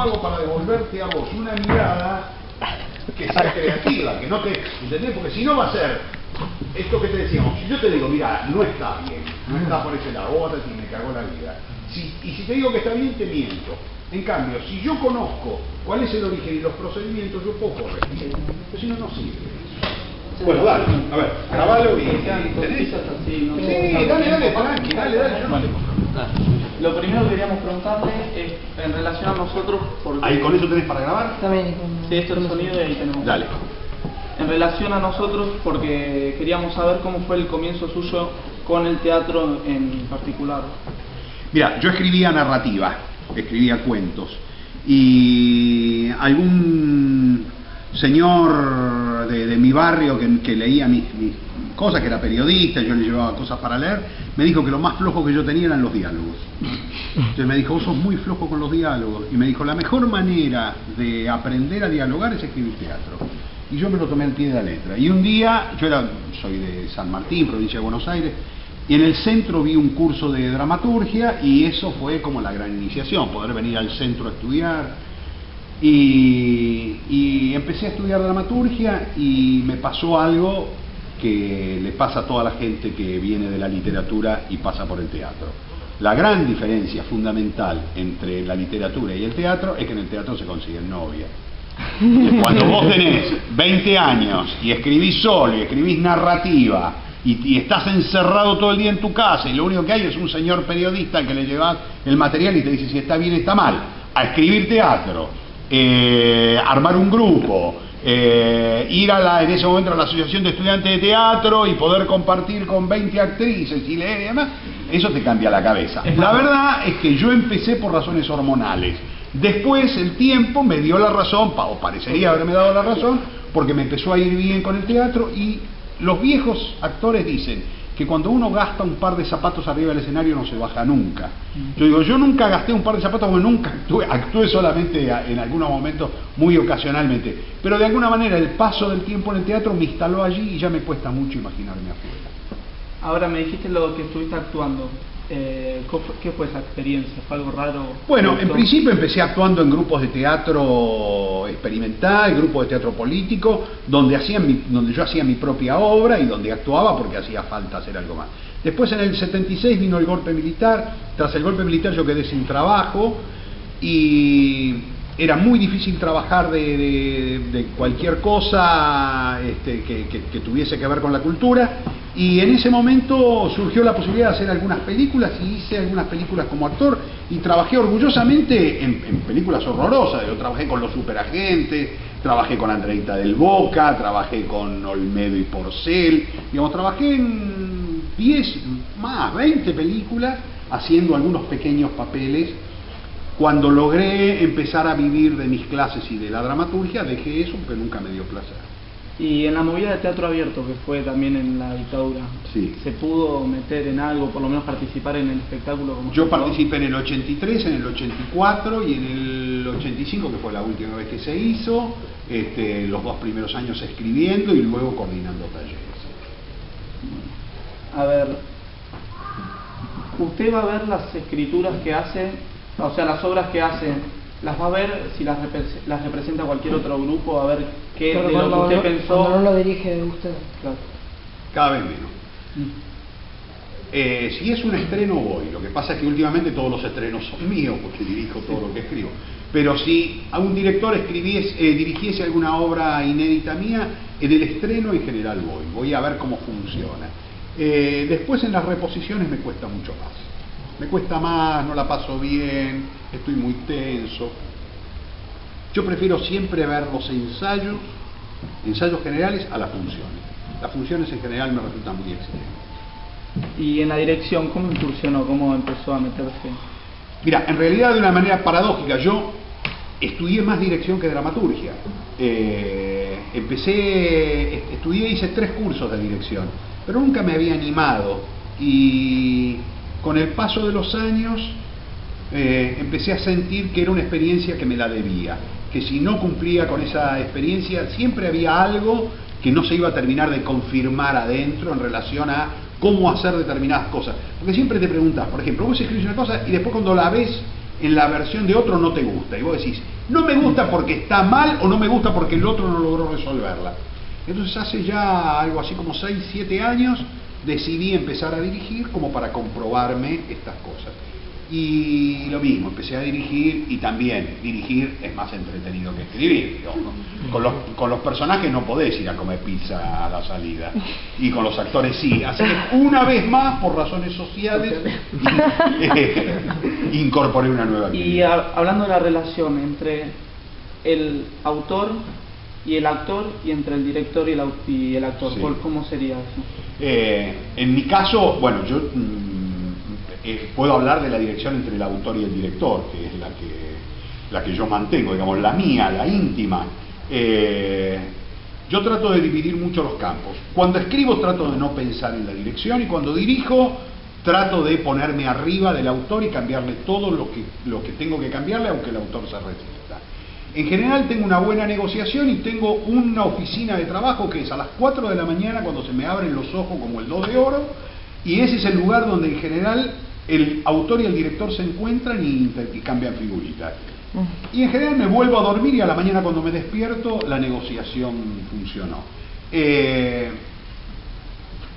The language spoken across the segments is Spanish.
hago para devolverte a vos una mirada que sea creativa, que no te... ¿Entendés? Porque si no va a ser esto que te decíamos. Si yo te digo, mira, no está bien, no está por ese lado, vos vas a decir, me cagó la vida. Y si te digo que está bien, te miento. En cambio, si yo conozco cuál es el origen y los procedimientos, yo puedo corregir. Pero si no, no sirve. Bueno, dale, a ver, grabalo y... ¿Tenés? Sí, dale, tranqui, dale, yo no tengo. Lo primero que queríamos preguntarle es en relación a nosotros, porque... ¿Ahí con eso tenés para grabar? También. Sí, esto es el sonido y ahí tenemos. Dale. En relación a nosotros, porque queríamos saber cómo fue el comienzo suyo con el teatro en particular. Mira, yo escribía narrativa, escribía cuentos, y algún señor de mi barrio que leía mis cosas, que era periodista, yo le llevaba cosas para leer, me dijo que lo más flojo que yo tenía eran los diálogos. Entonces me dijo, vos sos muy flojo con los diálogos, y me dijo, la mejor manera de aprender a dialogar es escribir teatro. Y yo me lo tomé al pie de la letra. Y un día, soy de San Martín, provincia de Buenos Aires, y en el centro vi un curso de dramaturgia, y eso fue como la gran iniciación, poder venir al centro a estudiar. Y empecé a estudiar dramaturgia, y me pasó algo que le pasa a toda la gente que viene de la literatura y pasa por el teatro. La gran diferencia fundamental entre la literatura y el teatro es que en el teatro se consiguen novias. Cuando vos tenés 20 años y escribís solo y escribís narrativa y estás encerrado todo el día en tu casa y lo único que hay es un señor periodista al que le llevas el material y te dice si está bien, está mal, a escribir teatro, armar un grupo, ir en ese momento a la Asociación de Estudiantes de Teatro y poder compartir con 20 actrices y leer y demás, eso te cambia la cabeza. La verdad es que yo empecé por razones hormonales. Después el tiempo me dio la razón, o parecería haberme dado la razón, porque me empezó a ir bien con el teatro, y los viejos actores dicen que cuando uno gasta un par de zapatos arriba del escenario no se baja nunca. Yo digo, yo nunca gasté un par de zapatos porque nunca actué solamente en algunos momentos, muy ocasionalmente, pero de alguna manera el paso del tiempo en el teatro me instaló allí y ya me cuesta mucho imaginarme afuera. Ahora me dijiste lo que estuviste actuando. ¿Qué fue esa experiencia? ¿Fue algo raro? Bueno, en principio empecé actuando en grupos de teatro experimental, grupos de teatro político, donde yo hacía mi propia obra y donde actuaba porque hacía falta hacer algo más. Después en el 76 vino el golpe militar. Tras el golpe militar yo quedé sin trabajo y era muy difícil trabajar de cualquier cosa que tuviese que ver con la cultura, y en ese momento surgió la posibilidad de hacer algunas películas, y hice algunas películas como actor y trabajé orgullosamente en películas horrorosas. Yo trabajé con Los Superagentes, trabajé con Andreita del Boca, trabajé con Olmedo y Porcel, digamos, trabajé en 20 películas haciendo algunos pequeños papeles. Cuando logré empezar a vivir de mis clases y de la dramaturgia, dejé eso porque nunca me dio placer. Y en la movida de teatro abierto, que fue también en la dictadura, sí, ¿se pudo meter en algo, por lo menos participar en el espectáculo? Yo participé en el 83, en el 84 y en el 85, que fue la última vez que se hizo, los 2 primeros años escribiendo y luego coordinando talleres. A ver, ¿usted va a ver las escrituras que hace, o sea, las obras que hace, las va a ver si las representa cualquier otro grupo, a ver qué de lo que usted pensó? Cuando no lo dirige usted. Claro. Cada vez menos. Si es un estreno voy, lo que pasa es que últimamente todos los estrenos son míos porque dirijo todo lo que escribo. Pero si a un director dirigiese alguna obra inédita mía, en el estreno en general voy a ver cómo funciona. Después en las reposiciones me cuesta mucho más. Me cuesta más, no la paso bien, estoy muy tenso. Yo prefiero siempre ver los ensayos generales a las funciones. Las funciones en general me resultan muy excelentes. Y en la dirección, ¿cómo incursionó? ¿Cómo empezó a meterse? Mira, en realidad de una manera paradójica, yo estudié más dirección que dramaturgia. Estudié, hice 3 cursos de dirección, pero nunca me había animado, y con el paso de los años empecé a sentir que era una experiencia que me la debía, que si no cumplía con esa experiencia siempre había algo que no se iba a terminar de confirmar adentro en relación a cómo hacer determinadas cosas. Porque siempre te preguntas, por ejemplo, vos escribís una cosa y después cuando la ves en la versión de otro no te gusta. Y vos decís, no me gusta porque está mal o no me gusta porque el otro no logró resolverla. Entonces hace ya algo así como 6, 7 años decidí empezar a dirigir como para comprobarme estas cosas. Y lo mismo, empecé a dirigir y también dirigir es más entretenido que escribir. Con los personajes no podés ir a comer pizza a la salida y con los actores sí. Así que una vez más, por razones sociales, incorporé una nueva actividad. Y hablando de la relación entre el autor y el actor y entre el director y el actor, sí. ¿Cómo sería eso? En mi caso, bueno, yo puedo hablar de la dirección entre el autor y el director, que es la que yo mantengo, digamos, la mía, la íntima. Yo trato de dividir mucho los campos. Cuando escribo trato de no pensar en la dirección y cuando dirijo trato de ponerme arriba del autor y cambiarle todo lo que tengo que cambiarle, aunque el autor se resista. En general tengo una buena negociación y tengo una oficina de trabajo que es a las 4 de la mañana cuando se me abren los ojos como el 2 de oro, y ese es el lugar donde en general el autor y el director se encuentran y cambian figuritas. Y en general me vuelvo a dormir y a la mañana cuando me despierto la negociación funcionó.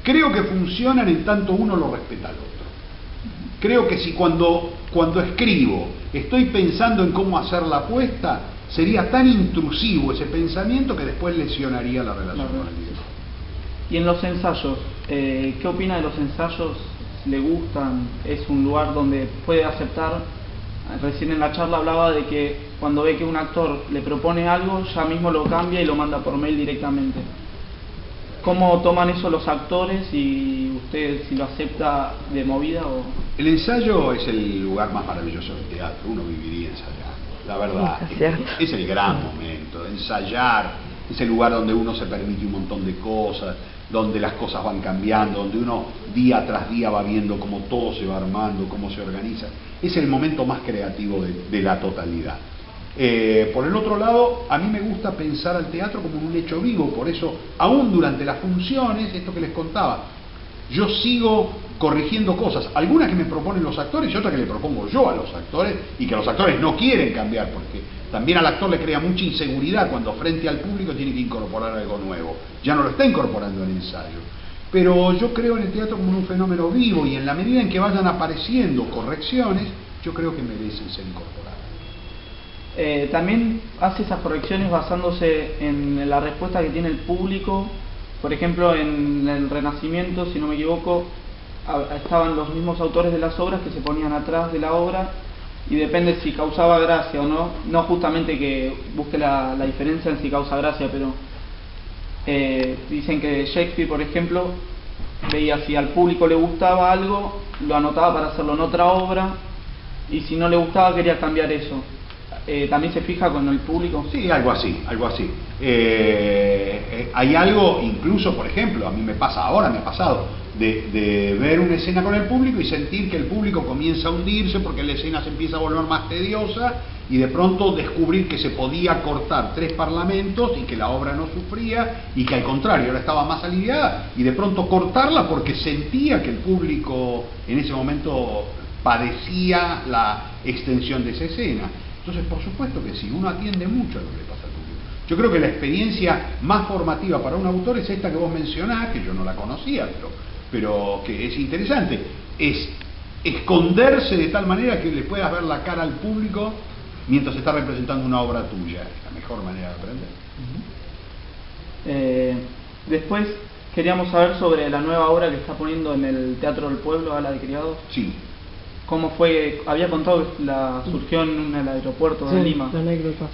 Creo que funcionan en tanto uno lo respeta al otro. Creo que si cuando escribo estoy pensando en cómo hacer la apuesta, sería tan intrusivo ese pensamiento que después lesionaría la relación con el director. Y en los ensayos, ¿qué opina de los ensayos? ¿Le gustan? ¿Es un lugar donde puede aceptar? Recién en la charla hablaba de que cuando ve que un actor le propone algo, ya mismo lo cambia y lo manda por mail directamente. ¿Cómo toman eso los actores y usted si lo acepta de movida? O... El ensayo es el lugar más maravilloso del teatro, uno viviría ensayando, la verdad. Es el gran momento, ensayar, es el lugar donde uno se permite un montón de cosas, donde las cosas van cambiando, donde uno día tras día va viendo cómo todo se va armando, cómo se organiza. Es el momento más creativo de la totalidad. Por el otro lado, a mí me gusta pensar al teatro como un hecho vivo, por eso, aún durante las funciones, esto que les contaba, yo sigo corrigiendo cosas, algunas que me proponen los actores y otras que le propongo yo a los actores y que los actores no quieren cambiar, porque también al actor le crea mucha inseguridad cuando frente al público tiene que incorporar algo nuevo, ya no lo está incorporando en ensayo. Pero yo creo en el teatro como un fenómeno vivo y en la medida en que vayan apareciendo correcciones, yo creo que merecen ser incorporadas. También hace esas correcciones basándose en la respuesta que tiene el público. Por ejemplo, en el Renacimiento, si no me equivoco, estaban los mismos autores de las obras que se ponían atrás de la obra y depende si causaba gracia o no, no justamente que busque la diferencia en si causa gracia, pero dicen que Shakespeare, por ejemplo, veía si al público le gustaba algo, lo anotaba para hacerlo en otra obra y si no le gustaba quería cambiar eso. ¿También se fija con el público? Sí, algo así, algo así. Hay algo, incluso, por ejemplo, a mí me pasa ahora, me ha pasado, de ver una escena con el público y sentir que el público comienza a hundirse porque la escena se empieza a volver más tediosa y de pronto descubrir que se podía cortar 3 parlamentos y que la obra no sufría y que al contrario ahora estaba más aliviada y de pronto cortarla porque sentía que el público en ese momento padecía la extensión de esa escena. Entonces, por supuesto que sí, uno atiende mucho a lo que le pasa al público. Yo creo que la experiencia más formativa para un autor es esta que vos mencionás, que yo no la conocía, pero que es interesante. Es esconderse de tal manera que le puedas ver la cara al público mientras está representando una obra tuya. Es la mejor manera de aprender. Después queríamos saber sobre la nueva obra que está poniendo en el Teatro del Pueblo, Ala de Criados. Sí. ¿Cómo fue? Había contado que surgió en el aeropuerto de Lima.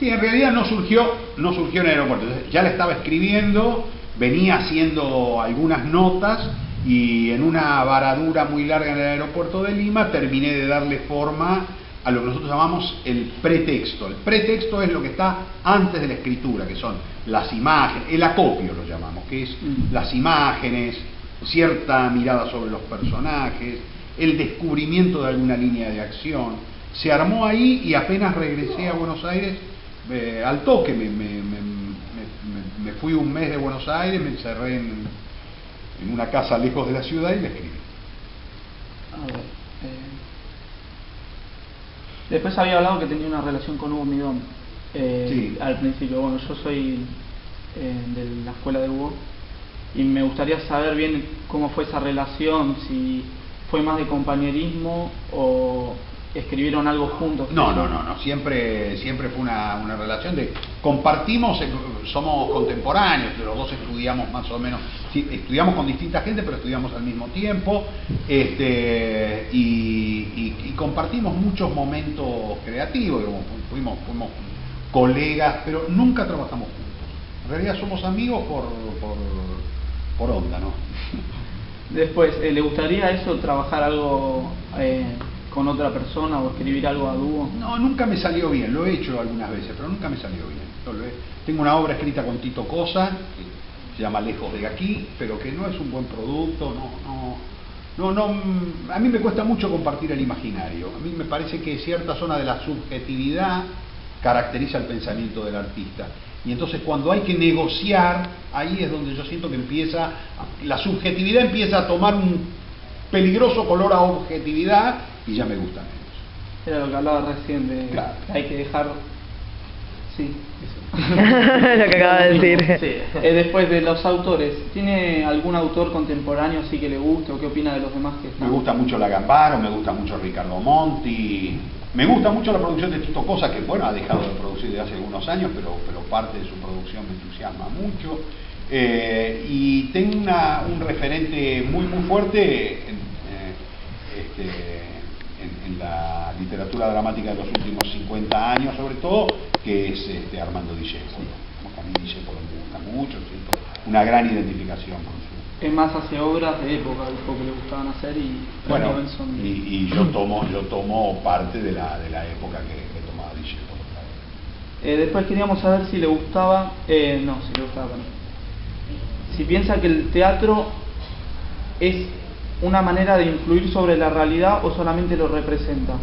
Sí, en realidad no surgió en el aeropuerto. Ya la estaba escribiendo, venía haciendo algunas notas y en una varadura muy larga en el aeropuerto de Lima terminé de darle forma a lo que nosotros llamamos el pretexto. El pretexto es lo que está antes de la escritura, que son las imágenes, el acopio lo llamamos, que es las imágenes, cierta mirada sobre los personajes, el descubrimiento de alguna línea de acción. Se armó ahí y apenas regresé a Buenos Aires, al toque, me fui un mes de Buenos Aires, me encerré en una casa lejos de la ciudad y la escribí. Después había hablado que tenía una relación con Hugo Midón Sí. al principio. Bueno, yo soy de la escuela de Hugo y me gustaría saber bien cómo fue esa relación, si fue más de compañerismo o escribieron algo juntos. No, siempre fue una relación de compartimos, somos contemporáneos, los dos estudiamos más o menos, sí, estudiamos con distinta gente, pero estudiamos al mismo tiempo, y compartimos muchos momentos creativos, fuimos colegas, pero nunca trabajamos juntos. En realidad somos amigos por onda, ¿no? Después, ¿le gustaría eso, trabajar algo con otra persona o escribir algo a dúo? No, nunca me salió bien, lo he hecho algunas veces, pero nunca me salió bien. Tengo una obra escrita con Tito Cosa, que se llama Lejos de aquí, pero que no es un buen producto, a mí me cuesta mucho compartir el imaginario. A mí me parece que cierta zona de la subjetividad caracteriza el pensamiento del artista. Y entonces cuando hay que negociar, ahí es donde yo siento que la subjetividad empieza a tomar un peligroso color a objetividad y ya me gusta menos. Era lo que hablaba recién de Claro. que hay que dejar... Sí, eso. Lo que acaba de decir. Sí. Después de los autores, ¿tiene algún autor contemporáneo así que le guste o qué opina de los demás que están? Me gusta mucho La Gambaro, me gusta mucho Ricardo Monti, me gusta mucho la producción de Tito Cosa, que bueno, ha dejado de producir desde hace algunos años, pero parte de su producción me entusiasma mucho. Y tengo un referente muy fuerte en la literatura dramática de los últimos 50 años, sobre todo, que es Armando Discépolo. A mí Discépolo me gusta mucho, siento una gran identificación con su... Es más hacia obras de época, dijo que le gustaban hacer y... Bueno, Robinson... y yo tomo parte de la época que tomaba Discépolo. Después queríamos saber si le gustaba... si le gustaba también. Si piensa que el teatro es una manera de influir sobre la realidad o solamente lo representa.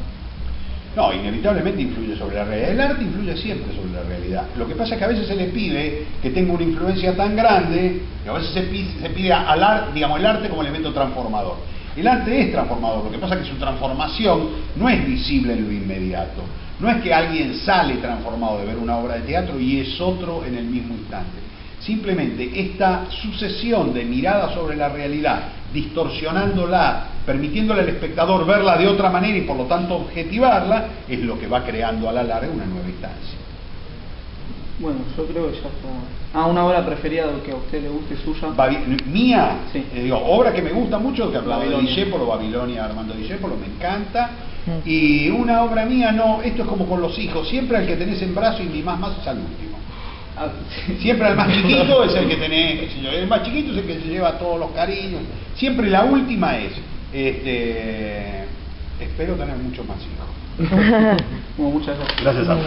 No, inevitablemente influye sobre la realidad. El arte influye siempre sobre la realidad. Lo que pasa es que a veces se le pide que tenga una influencia tan grande, que a veces se pide al arte, digamos, el arte como elemento transformador. El arte es transformador, lo que pasa es que su transformación no es visible en lo inmediato. No es que alguien sale transformado de ver una obra de teatro y es otro en el mismo instante. Simplemente esta sucesión de miradas sobre la realidad, distorsionándola, permitiéndole al espectador verla de otra manera y por lo tanto objetivarla, es lo que va creando a la larga una nueva instancia. Bueno, yo creo que ya está. ¿Una obra preferida que a usted le guste suya? Mía, sí. Obra que me gusta mucho, que hablaba de Babilonia. Discépolo, Babilonia, Armando Discépolo, me encanta. Y una obra mía, no, esto es como con los hijos, siempre al que tenés en brazo y ni más es al último. Siempre al más chiquito es el que tenés, qué sé yo, el más chiquito es el que se lleva todos los cariños. Siempre la última es, espero tener muchos más hijos. Bueno, muchas gracias. Gracias a vos.